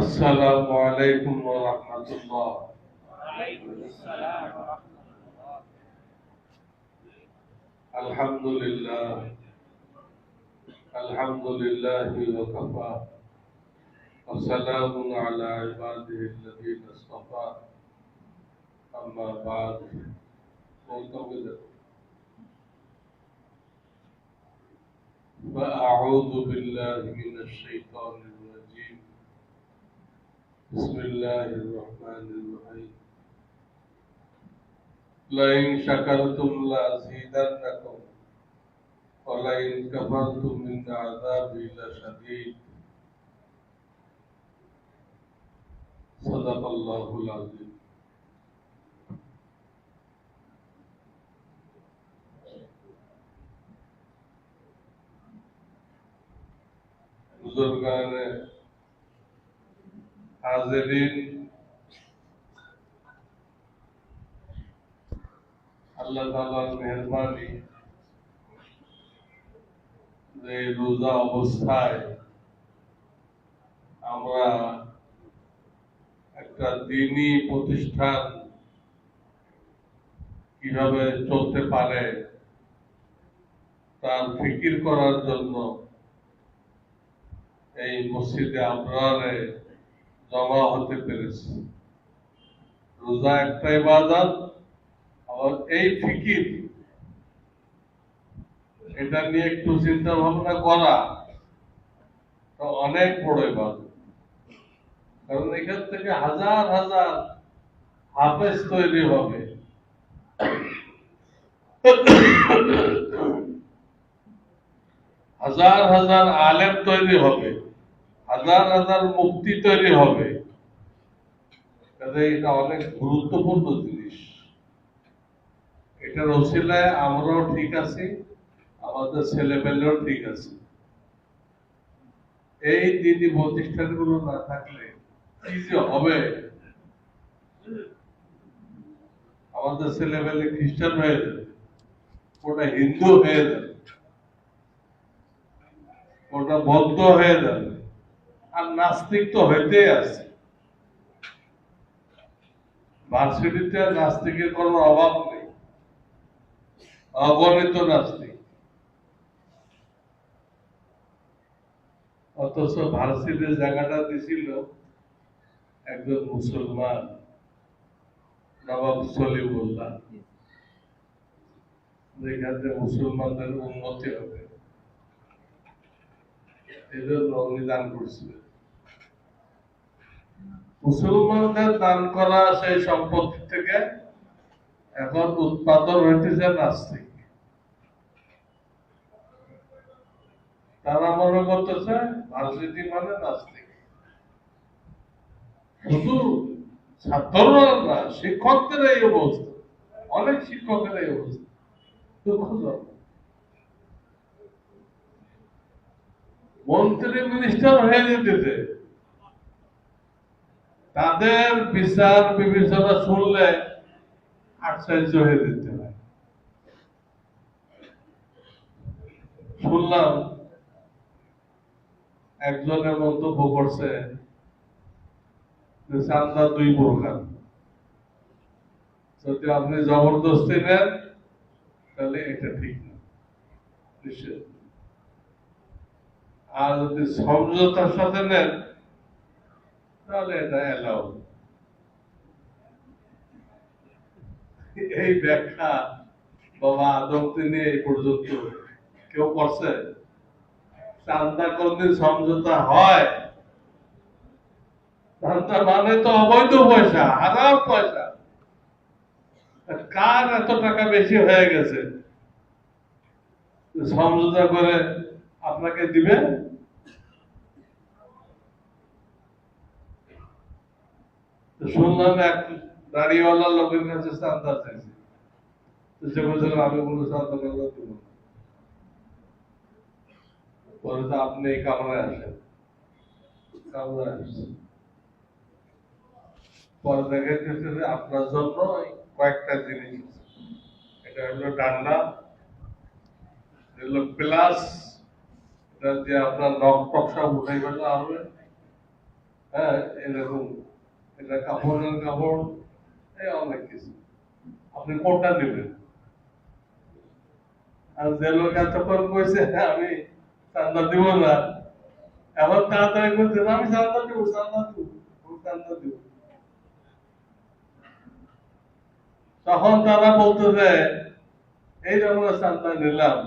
السلام عليكم ورحمة الله. وعليكم السلام ورحمة الله. الحمد لله وكفى وسلام على عباده الذين اصطفى أما بعد. فأعوذ بالله من الشيطان الرجيم. بسم الله الرحمن الرحيم. لئن شكرتم لأزيدنكم ولئن كفرتم من عذابي لشديد. صدق الله العظيم. बुजुर्गाने हाजिरीन, আল্লাহ তাআলার মেহেরবানি যে রোজা অবস্থায় আমরা একটা দ্বীনি প্রতিষ্ঠান কিভাবে চলতে পারে তার ফিকির করার জন্য এই মসজিদে আবরারে জমা হতে পেরেছি। রোজা একটা ইবাদত, আর এই ফিকির এটা নিয়ে একটু চিন্তা ভাবনা করা তো অনেক বড় ইবাদত। কারণ এখান থেকে হাজার হাজার হাফেজ তৈরি হবে, হাজার হাজার আলেম তৈরি হবে, হাজার হাজার মুফতি তৈরি হবে। এটা অনেক গুরুত্বপূর্ণ জিনিস। এটার ওসিলায় আমরাও ঠিক আছি, আমাদের ছেলেমেয়েরাও ঠিক আছে। এই দিনই প্রতিষ্ঠানগুলো না থাকলে কি যে হবে, আমাদের ছেলেমেয়ে খ্রিস্টান হয়ে যাবে, ওটা হিন্দু হয়ে যাবে, ওটা বৌদ্ধ হয়ে যাবে, আর নাস্তিক তো হইতেই আছে। ভার্সিটিতে নাস্তিকের কোনো অভাব নেই, অগণিত নাস্তিক। অথচ ভার্সিটির জায়গাটা দিছিল একজন মুসলমান, নবাব সলিমুল্লাহ, যেখানে মুসলমানদের উন্নতি হবে, এই জন্য উনি দান করছিলেন। মুসলমানদের দান করা সেই সম্পত্তি থেকে এখন উৎপাদন হইতেছে নাস্তিক। তারা মনে করতেছে ভার্সিটি মানে নাস্তিক। শুধু ছাত্ররা না, শিক্ষকদের এই অবস্থা, অনেক শিক্ষকের এই অবস্থা দুঃখজনক। মন্ত্রী মিনিস্টার হয়ে যেতেছে, তাদের বিচার বিবেচনা শুনলে আশ্চর্য হয়ে যেতে হয়। শুনলাম একজনের মন্তব্য করছে যে চান্দা দুই প্রকার, যদি আপনি জবরদস্তি নেন তাহলে এটা ঠিক না, নিষেধ। আর যদি সমঝোতার সাথে নেন তাহলে এটা এলাও। এই ব্যাখ্যা বাবা আদম তিনি এই পর্যন্ত কেউ করছে? চান্দা কোনদিন সমঝোতা হয়? চান্দা মানে তো অবৈধ পয়সা, হারাম পয়সা। কার এত টাকা বেশি হয়ে গেছে সমঝোতা করে আপনাকে দিবে? শুনলাম এক দাড়িওয়ালা লোকের কাছে চান্দা চাইছে, সে বলছিল আমি কোনো চান্দা দিব না। পরে তো আপনি এই কামরায় আসেন, কামরায় আসছেন, পরে দেখা গেছে যে আপনার জন্য কয়েকটা জিনিস, এটা হলো ডান্ডা, প্লাস এটা দিয়ে আপনার নখ টক সব উঠাই ফেলা হবে, হ্যাঁ, এরকম এটা কাপড়ের কাপড়, এই অনেক কিছু আপনি কোনটা নেবেন। আর যে লোক এতক্ষণ কইছে আমি চান্দা দিব না, এখন তাড়াতাড়ি বলছে আমি চান্দা দিব, চান্দা দিব, আমি চান্দা দিব। তখন তারা বলতেছে এই যে আমরা চান্দা নিলাম,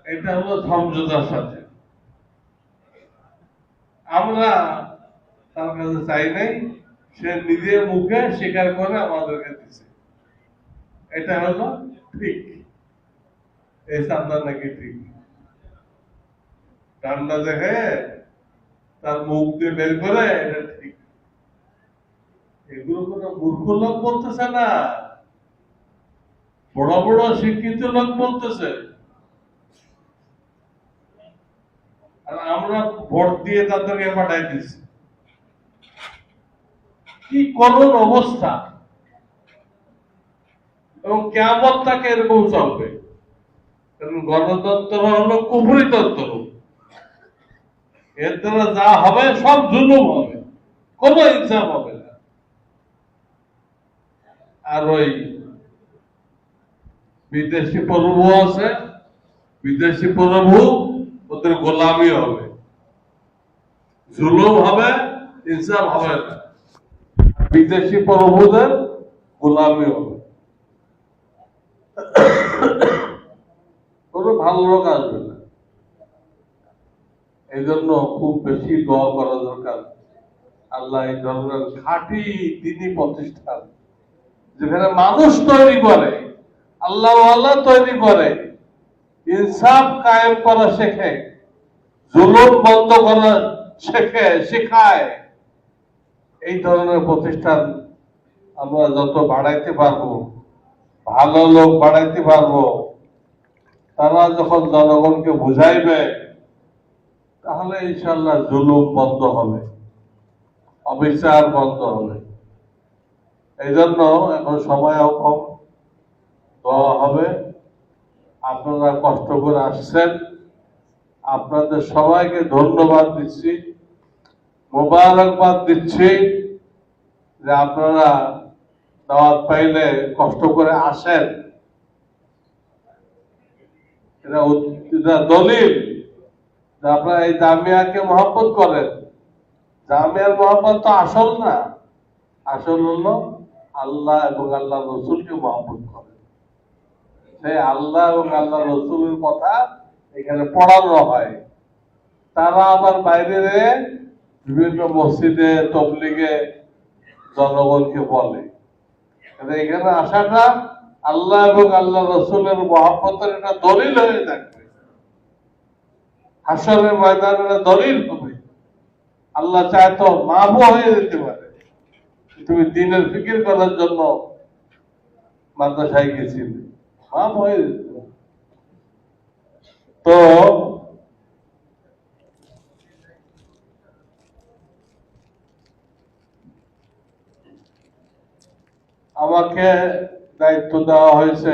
এটা হলো সমঝোতার সাথে, আমরা তার কাছে চাই নাই, সে নিজের মুখে স্বীকার করে আমাদেরকে দিচ্ছে, এটা হলো ঠিক, এই চান্দা নাকি ঠিক। ঠান্ডা দেখে তার মুখ দিয়ে বের করে এটা ঠিক। এগুলো কোনো মূর্খ লোক বলতেছে না, বড় বড় শিক্ষিত লোক বলতেছে। আর আমরা ভোট দিয়ে তাদেরকে পাঠাই দিচ্ছি। কি করুণ অবস্থা, এবং কেমন তাকে এরকম চলবে। কারণ গণতন্ত্র হলো কুফরিতন্ত্র, এর দ্বারা যা হবে সব জুলুম হবে, কোন ইনসাফ হবে না। আর ওই বিদেশি প্রভু আছে, বিদেশি প্রভু ওদের গোলামি হবে, জুলুম হবে, ইনসাফ হবে না, বিদেশি প্রভুদের গোলামি হবে, কোনো ভালো লোক আসবে না। এই জন্য খুব বেশি দোয়া করা দরকার। আল্লাহ এই ধরনের খাঁটি দিনী প্রতিষ্ঠান, যেখানে মানুষ তৈরি করে, আল্লাহ তৈরি করে, ইনসাফ কায়েম করা শেখে, জুলুম বন্ধ করা শেখায়, এই ধরনের প্রতিষ্ঠান আমরা যত বাড়াইতে পারবো, ভালো লোক বাড়াইতে পারবো, তারা যখন জনগণকে বুঝাইবে, তাহলে ইনশাল্লাহ জুলুম বন্ধ হবে, অবিচার বন্ধ হবে। এই জন্য এখন সময়ও কম, দোয়া হবে। আপনারা কষ্ট করে আসছেন, আপনাদের সবাইকে ধন্যবাদ দিচ্ছি, মোবারকবাদ দিচ্ছি যে আপনারা দাওয়াত পাইলে কষ্ট করে আসেন। এটা দলিল যে আপনারা এই জামিয়াকে মহব্বত করেন। জামিয়ার মহব্বত তো আসল না, আসল হলো আল্লাহ এবং আল্লাহ রসুলকে মহব্বত করেন। সেই আল্লাহ এবং আল্লাহ রসুলের কথা এখানে পড়ানো হয়। তারা আবার বাইরে বিভিন্ন মসজিদে তবলিগে জনগণকে বলে। এখানে আসাটা আল্লাহ এবং আল্লাহ রসুলের মহব্বতের একটা দলিল হয়ে থাকবে, হাসরের ময়দানের দলিল হবে। আল্লাহ চায় তো মাফও হয়ে যেতে পারে, তুমি দিনের ফিকির করার জন্য মাদ্রাসায় গেছিলে, মাফ হয়ে যেতে পারে। তো আমাকে দায়িত্ব দেওয়া হয়েছে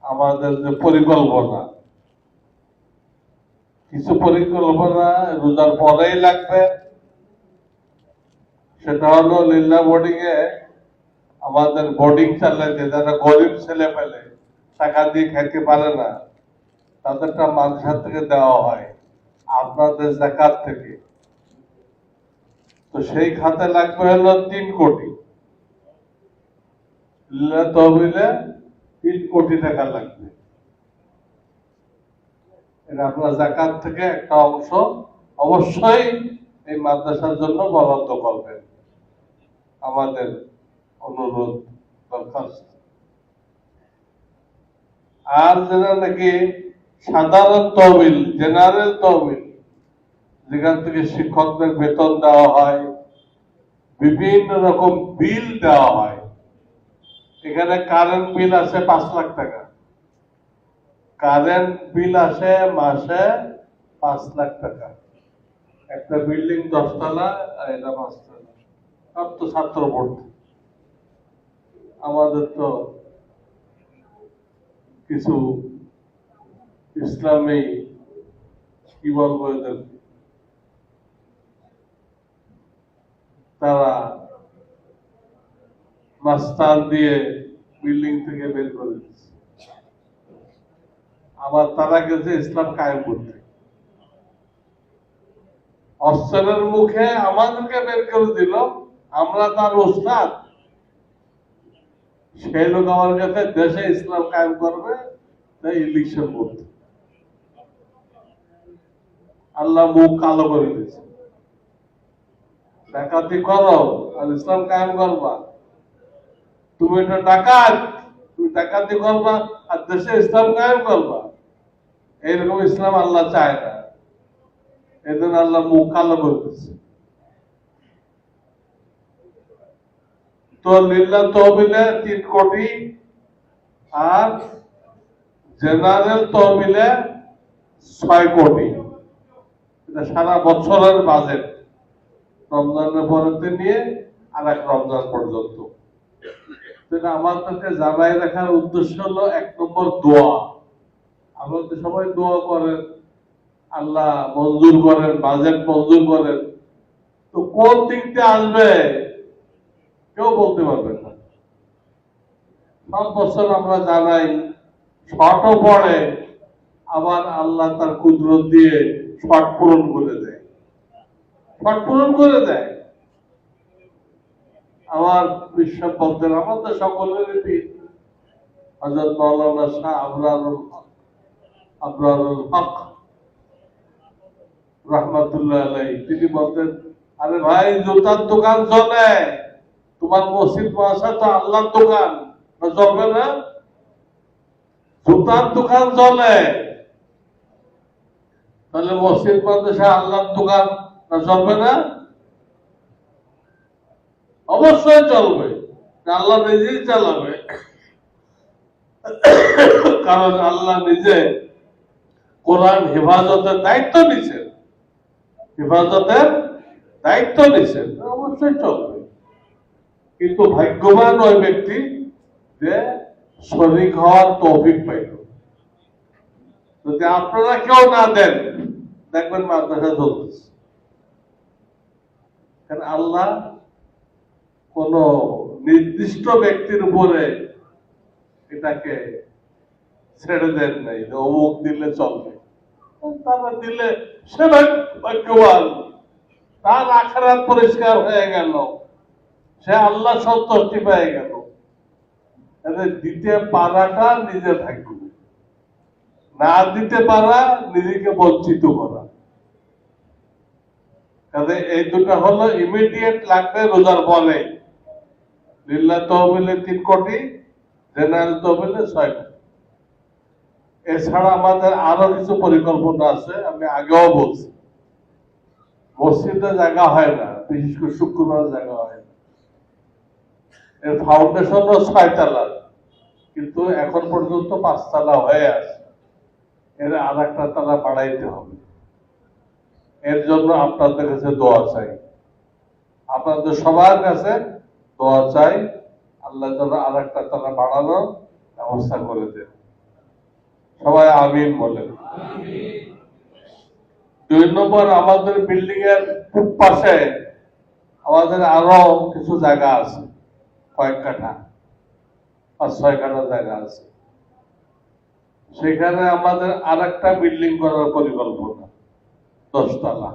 আমাদের যে পরিকল্পনা, কিছু পরিকল্পনা রোজার পরেই লাগবে। সেটা হলো লিল্লা বোর্ডিং এ আমাদের বোর্ডিং চালাইতে, যারা গরিব ছেলে পেলে টাকা দিয়ে খাইতে পারে না, তাদেরটা মাদ্রাসা থেকে দেওয়া হয় আপনাদের যাকাত থেকে। তো সেই খাতে লাগবে হলো 3 কোটি, লিল্লা তহবিলে 3 কোটি টাকা লাগবে। এটা আপনার যাকাত থেকে একটা অংশ অবশ্যই এই মাদ্রাসার জন্য বরাদ্দ করবেন, আমাদের অনুরোধ দরখাস্ত। আর যেটা নাকি সাধারণ তহবিল, জেনারেল তহবিল, যেখান থেকে শিক্ষকদের বেতন দেওয়া হয়, বিভিন্ন রকম বিল দেওয়া হয়। এখানে কারেন্ট বিল আছে 5 লাখ টাকা, কারেন্ট বিল আসে মাসে 5 লাখ টাকা। একটা বিল্ডিং 10 তলা, আর এটা 5 তলা, সব তো ছাত্র ভর্তি। আমাদের তো কিছু ইসলামী কি বলবো এদের তারা মাস্টার দিয়ে বিল্ডিং থেকে বের করে দিচ্ছে। আবার তারা গেছে ইসলাম কায়েম করতে, অস্ত্রের মুখে আমাদেরকে বের করে দিল। আমরা তার ওস্তাদ, সেই লোক আমার কাছে দেশে ইসলাম কায়েম করবে, তাই ইলেকশন করতে। আল্লাহ মুখ কালো করে দিয়েছে। ডাকাতি করো আর ইসলাম কায়েম করবা, তুমি এটা ডাকাত, তুমি ডাকাতি করবা আর দেশে ইসলাম কায়েম করবা, এইরকম ইসলাম আল্লাহ চায় না। এই জন্য আল্লাহ মুখ কালো করে দিচ্ছে। তো লিল্লাহ তহবিলে 3 কোটি আর জেনারেল তহবিলে 6 কোটি। এটা সারা বছরের বাজেট, রমজানের পরেতে নিয়ে আর এক রমজান পর্যন্ত। এটা আমাদেরকে জানাই রাখার উদ্দেশ্য হলো 1 নম্বর দোয়া। আপনারা তো সবাই দোয়া করেন, আল্লাহ মঞ্জুর করেন, বাজেট মঞ্জুর করেন, তো কোন দিক দিয়ে আসবে কেউ বলতে পারবে না। সব বছর আমরা জানাই শর্টও পড়ে, আবার আল্লাহ তার কুদরত দিয়ে শর্ট পূরণ করে দেয়, শর্ট পূরণ করে দেয়। আমার বিশ্বাস বলতেন, আমাদের সকলেরই পীর হযরত মাওলানা শাহ আবরারুল হক রাহমাতুল্লাহ আলাইহি, তিনি বলতেন, আরে ভাই জুতার দোকান চলে, তোমার মসজিদ মাদ্রাসা তো আল্লাহর দোকান, চলবে না? জুতার দোকান চলে, তাহলে মসজিদ মাদ্রাসা আল্লাহর দোকান চলবে না? অবশ্যই চলবে, আল্লাহ নিজেই চালাবে। কারণ আল্লাহ নিজে কোরআন হেফাজতের দায়িত্ব নিছেন, হেফাজতের দায়িত্ব নিছেন, অবশ্যই চলবে। কিন্তু ভাগ্যবান ওই ব্যক্তি যে শরীক হওয়ার তৌফিক পাইল। যদি আপনারা কেউ না দেন, দেখবেন মাদ্রাসা চলতেছে। কারণ আল্লাহ কোন নির্দিষ্ট ব্যক্তির উপরে এটাকে ছেড়ে দেন নাই যে অমুক দিলে চলবে। তারা দিলে সে ভাগ্যবান, তার আখিরাত পরিষ্কার হয়ে গেল, সে আল্লাহ সন্তুষ্টি পেয়ে গেল। দিতে পারাটা নিজের ভাগ্য, না দিতে পারা নিজেকে বঞ্চিত করা। কাজে এই দুটো হলো ইমিডিয়েট লাগবে রোজার পরে। লিল্লাহ তহবিলে 3 কোটি, জেনারেল তহবিলে 6 কোটি। এছাড়া আমাদের আরো কিছু পরিকল্পনা আছে, আমি আগেও বলছি। মসজিদে জায়গা হয় না, বিশেষ করে শুক্রবার জায়গা হয় না। এর ফাউন্ডেশন 6 তলা, কিন্তু এখন পর্যন্ত 5 তলা হয়ে আছে। এর আর একটা তলা বাড়াইতে হবে। এর জন্য আপনাদের কাছে দোয়া চাই, আপনাদের সবার কাছে দোয়া চাই, আল্লাহ যেন আর একটা তলা বাড়ানোর ব্যবস্থা করে দেন। সবাই আমিন বলেন। 2 নম্বর, আমাদের বিল্ডিং এর পূব পাশে আমাদের আরো কিছু জায়গা আছে, কয়েক কাঠা 5-6 কাঠা জায়গা আছে। সেখানে আমাদের আর একটা বিল্ডিং করার পরিকল্পনা, 10 তলা।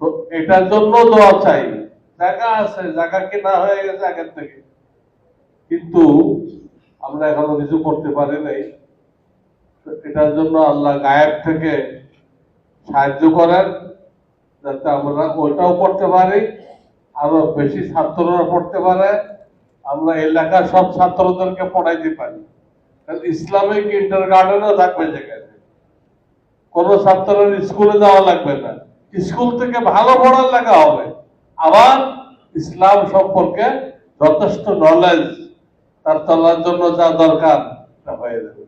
তো এটার জন্য দোয়া চাই। জায়গা আছে, জায়গা কেনা হয়ে গেছে আগের থেকে, কিন্তু আমরা এখনো কিছু করতে পারি নাই। এটার জন্য আল্লাহ গায়েব থেকে সাহায্য করেন, যাতে আমরা ওইটাও পড়তে পারি, আরো বেশি ছাত্ররা পড়তে পারে, আমরা এলাকার সব ছাত্রদেরকে পড়াইতে পারি। ইসলামিক ইন্টারগার্ডেনও থাকবে যেখানে, কোনো ছাত্রের স্কুলে যাওয়া লাগবে না, স্কুল থেকে ভালো পড়ার লেখা হবে, আবার ইসলাম সম্পর্কে যথেষ্ট নলেজ তার চলার জন্য যা দরকার তা হয়ে যাবে।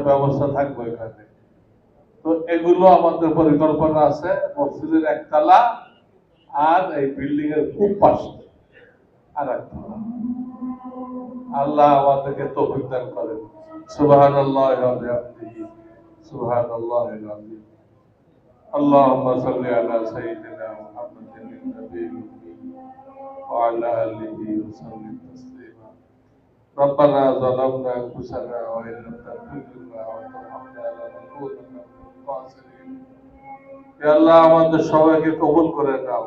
ব্যবস্থা থাকবে এখানে। তো এগুলো আমাদের পরিকল্পনা আছে, মসজিদের 1 তলা আর এই বিল্ডিং এর খুব পাশে আর 1 তলা। আল্লাহ আমাদেরকে তৌফিক দান করেন। সুবহানাল্লাহি ওয়া বিহামদিহি, সুবহানাল্লাহিল আযীম। আল্লাহুম্মা সাল্লি আলা সাইয়্যিদিনা মুহাম্মাদিন وعلى آله وسلم تسليما ربنا ظلمنا أنفسنا وإن لم تغفر لنا وترحمنا لنكونن من الخاسرين يا الله আমাদের সবাইকে কবুল করে নাও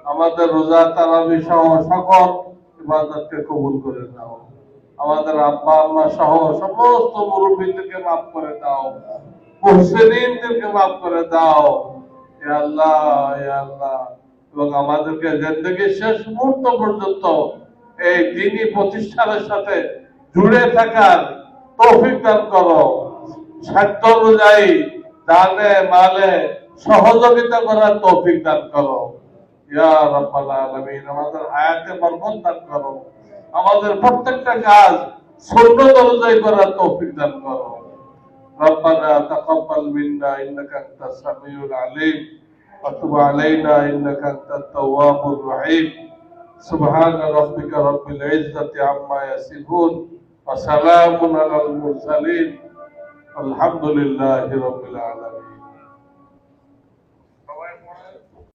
আমাদের রোজা তারাবি সহ সকল ইবাদতকে কবুল করে নাও আমাদের আব্বা আম্মা সহ সমস্ত মুরব্বীদেরকে মাফ করে দাও মুহসিনদেরকে মাফ করে দাও ইয়া আল্লাহ ইয়া আল্লাহ এবং আমাদেরকে জিন্দেগির শেষ মুহূর্ত পর্যন্ত এই দ্বীনি প্রতিষ্ঠানের সাথে জুড়ে থাকার তৌফিক দান করো সাধ্য অনুযায়ী দানে মালে সহযোগিতা করার তৌফিক দান করো ইয়া রাব্বাল আলামিন আমাদের হায়াতে বরকত দান করো আমাদের প্রত্যেকটা কাজ সুন্নাত অনুযায়ী করার তৌফিক দান করো ربنا تقبل منا انك انت السميع العليم وتب علينا انك انت التواب الرحيم سبحان ربك رب العزة عما يصفون وسلام على المرسلين الحمد لله رب العالمين